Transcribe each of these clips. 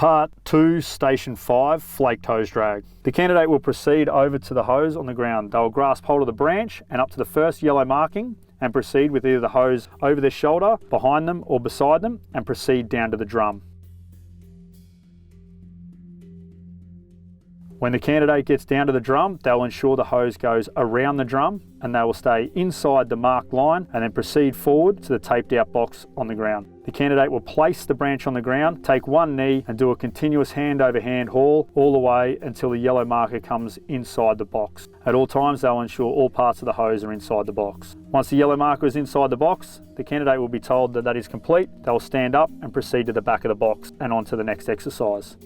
Part 2, Station 5, Flaked hose drag. The candidate will proceed over to the hose on the ground. They will grasp hold of the branch and up to the first yellow marking and proceed with either the hose over their shoulder, behind them or beside them, and proceed down to the drum. When the candidate gets down to the drum, they'll ensure the hose goes around the drum and they will stay inside the marked line and then proceed forward to the taped out box on the ground. The candidate will place the branch on the ground, take one knee and do a continuous hand over hand haul all the way until the yellow marker comes inside the box. At all times, they'll ensure all parts of the hose are inside the box. Once the yellow marker is inside the box, the candidate will be told that that is complete. They'll stand up and proceed to the back of the box and on to the next exercise.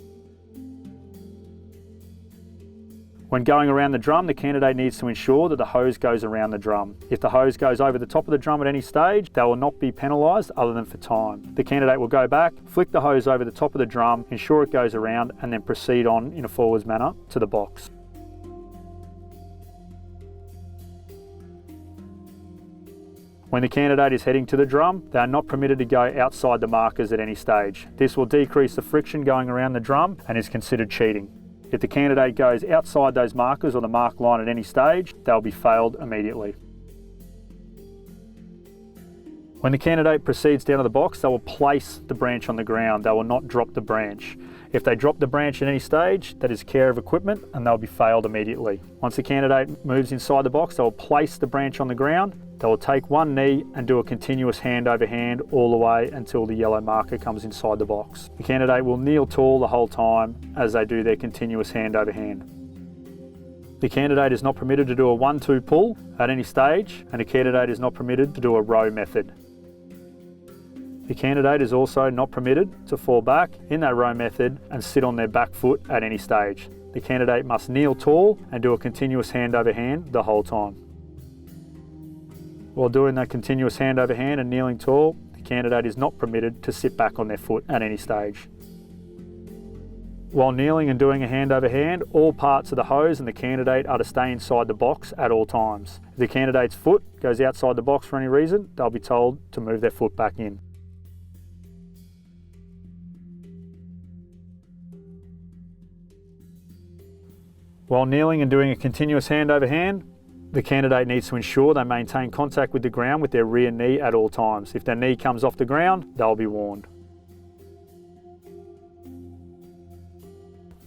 When going around the drum, the candidate needs to ensure that the hose goes around the drum. If the hose goes over the top of the drum at any stage, they will not be penalised other than for time. The candidate will go back, flick the hose over the top of the drum, ensure it goes around, and then proceed on in a forwards manner to the box. When the candidate is heading to the drum, they are not permitted to go outside the markers at any stage. This will decrease the friction going around the drum and is considered cheating. If the candidate goes outside those markers or the mark line at any stage, they'll be failed immediately. When the candidate proceeds down to the box, they will place the branch on the ground. They will not drop the branch. If they drop the branch at any stage, that is care of equipment and they'll be failed immediately. Once the candidate moves inside the box, they will place the branch on the ground. They will take one knee and do a continuous hand over hand all the way until the yellow marker comes inside the box. The candidate will kneel tall the whole time as they do their continuous hand over hand. The candidate is not permitted to do a 1-2 pull at any stage, and the candidate is not permitted to do a row method. The candidate is also not permitted to fall back in that row method and sit on their back foot at any stage. The candidate must kneel tall and do a continuous hand over hand the whole time. While doing that continuous hand over hand and kneeling tall, the candidate is not permitted to sit back on their foot at any stage. While kneeling and doing a hand over hand, all parts of the hose and the candidate are to stay inside the box at all times. If the candidate's foot goes outside the box for any reason, they'll be told to move their foot back in. While kneeling and doing a continuous hand over hand, the candidate needs to ensure they maintain contact with the ground with their rear knee at all times. If their knee comes off the ground, they'll be warned.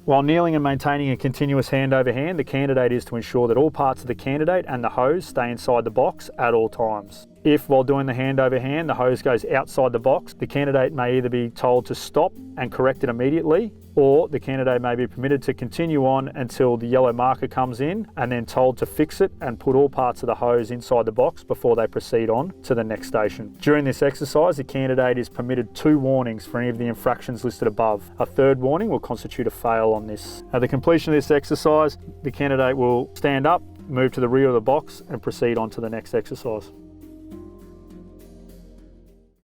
While kneeling and maintaining a continuous hand over hand, the candidate is to ensure that all parts of the candidate and the hose stay inside the box at all times. If while doing the hand over hand, the hose goes outside the box, the candidate may either be told to stop and correct it immediately, or the candidate may be permitted to continue on until the yellow marker comes in and then told to fix it and put all parts of the hose inside the box before they proceed on to the next station. During this exercise, the candidate is permitted 2 warnings for any of the infractions listed above. A 3rd warning will constitute a fail on this. At the completion of this exercise, the candidate will stand up, move to the rear of the box and proceed on to the next exercise.